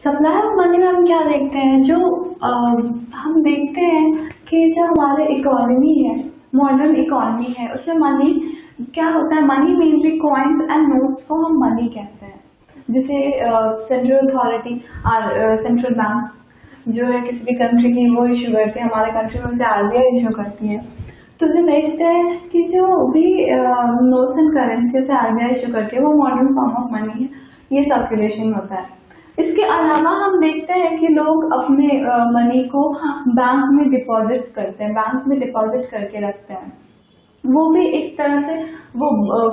Supply of money में हम क्या देखते हैं, जो हम देखते हैं कि जो हमारे इकोनॉमी है, मॉडर्न इकोनॉमी है, उसमें मनी क्या होता है, money mainly coins and notes को हम मनी कहते हैं। जैसे सेंट्रल अथॉरिटी सेंट्रल बैंक जो है किसी भी कंट्री की वो इशू करती है, हमारे कंट्री में उसे आरबीआई इशू करती है। तो उसे देखते हैं कि जो भी नोट्स एंड करेंसी से आरबीआई इशू करती है वो मॉडर्न फॉर्म ऑफ मनी है, ये सर्कुलेशन होता है। इसके अलावा हम देखते हैं कि लोग अपने मनी को बैंक में डिपॉजिट करते हैं, बैंक में डिपॉजिट करके रखते हैं, वो भी एक तरह से वो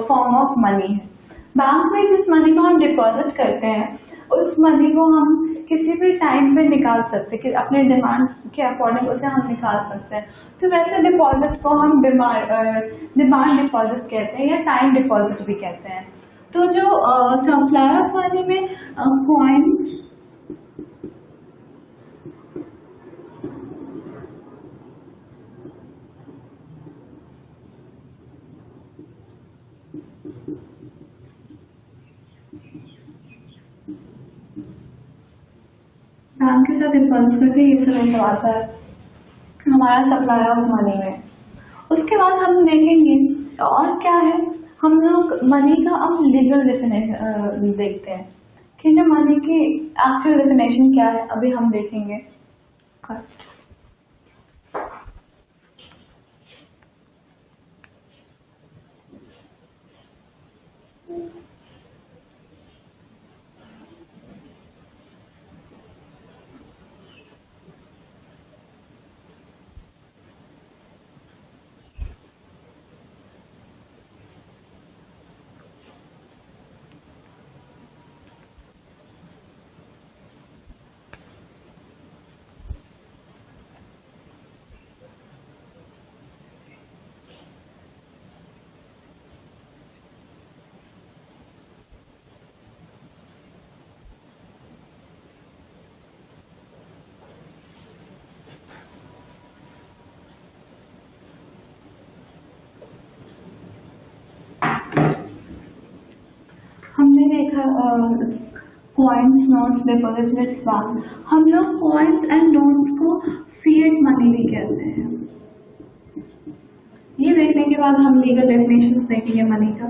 फॉर्म ऑफ मनी है। बैंक में जिस मनी को हम डिपॉजिट करते हैं उस मनी को हम किसी भी टाइम पे निकाल सकते हैं कि अपने डिमांड के अकॉर्डिंग उसे हम निकाल सकते हैं। तो वैसे डिपॉजिट को हम डिमांड डिपॉजिट कहते हैं या टाइम डिपॉजिट भी कहते हैं। तो जो सप्लाई ऑफ मनी में कॉइन्स बैंक के साथ डिपॉजिट करके ये सब आता है हमारा सप्लाई ऑफ मनी में। उसके बाद हम देखेंगे और क्या है, हम लोग मनी का अब लीगल डेफिनेशन देखते हैं कि जो मनी की एक्चुअल डेफिनेशन क्या है, अभी हम देखेंगे। हमने देखा coins, notes, deposit with bank. हम लोग कॉइन्स एंड नोट्स को फिएट मनी भी कहते हैं। ये देखने के बाद हम लीगल डेफिनेशन देखेंगे मनी का।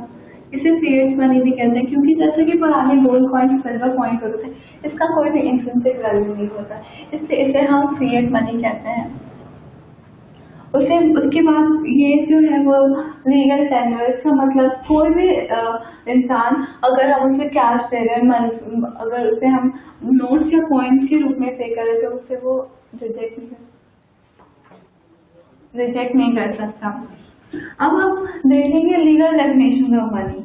इसे फिएट मनी भी कहते हैं क्योंकि जैसे कि पुराने गोल्ड कॉइन, सिल्वर कॉइन होते थे, इसका कोई भी इंट्रिंसिक वैल्यू नहीं होता, इससे इसे हम फिएट मनी कहते हैं। उसे उसके बाद ये जो है वो लीगल टेंडर का मतलब कोई भी इंसान अगर हम उसे कैश दे रहे हैं, अगर उसे हम नोट्स या कॉइन्स के रूप में पे करें तो उसे वो रिजेक्ट नहीं कर सकता। अब हम देखेंगे लीगल डेफिनेशन ऑफ मनी।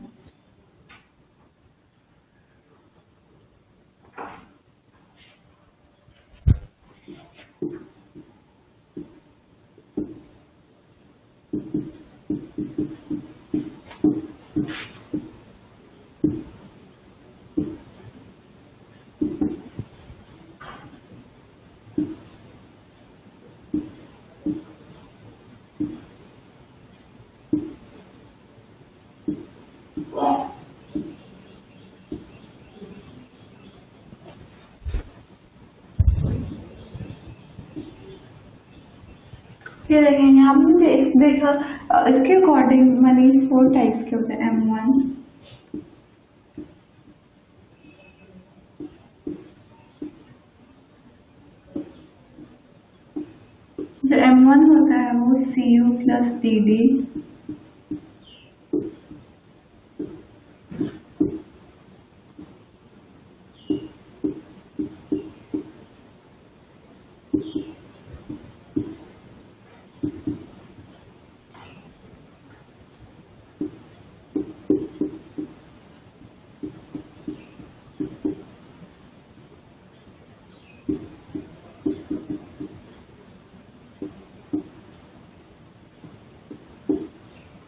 ये देखेंगे हमने देखा इसके अकॉर्डिंग मनी 4 टाइप्स के होते हैं। M1, जो M1 होता है वो CU plus DD,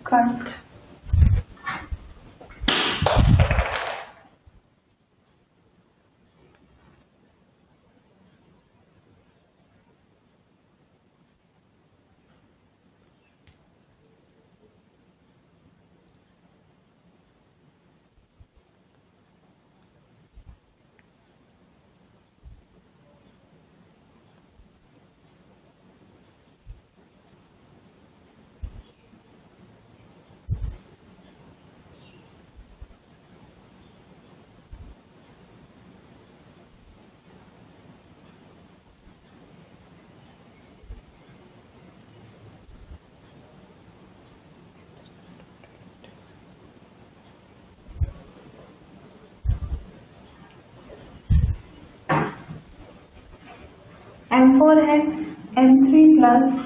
cut. M4 है M3 प्लस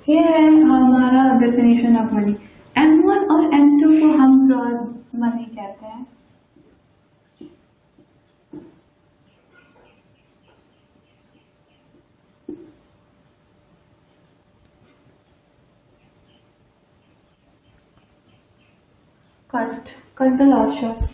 ये है हमारा डेफिनेशन ऑफ मनी। M1 और M2 को हम ब्रॉड मनी कहते हैं। Cut the last shot.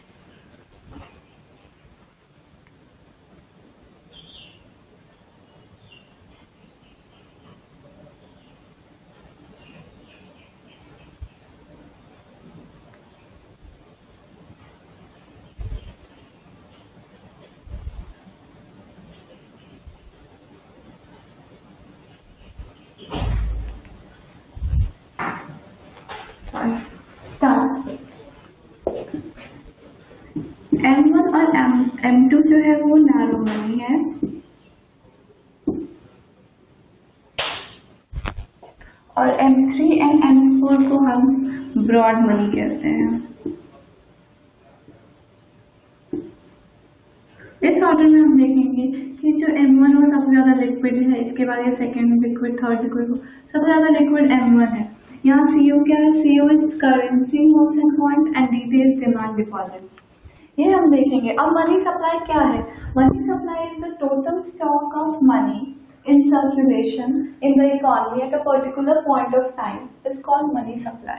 M1 और M2 जो है वो नैरो मनी है और M3 एंड M4 को हम ब्रॉड मनी कहते हैं। इस ऑर्डर में हम देखेंगे कि जो M1 और सबसे ज्यादा लिक्विड है, इसके बाद ये सेकेंड लिक्विड, थर्ड लिक्विड, सबसे ज्यादा लिक्विड M1 है। यहाँ CO क्या है? CO is currency motion point and details demand deposit, ये हम देखेंगे। अब मनी सप्लाई क्या है? Money supply is the total stock of money in circulation in the economy at a particular point of time is called money supply.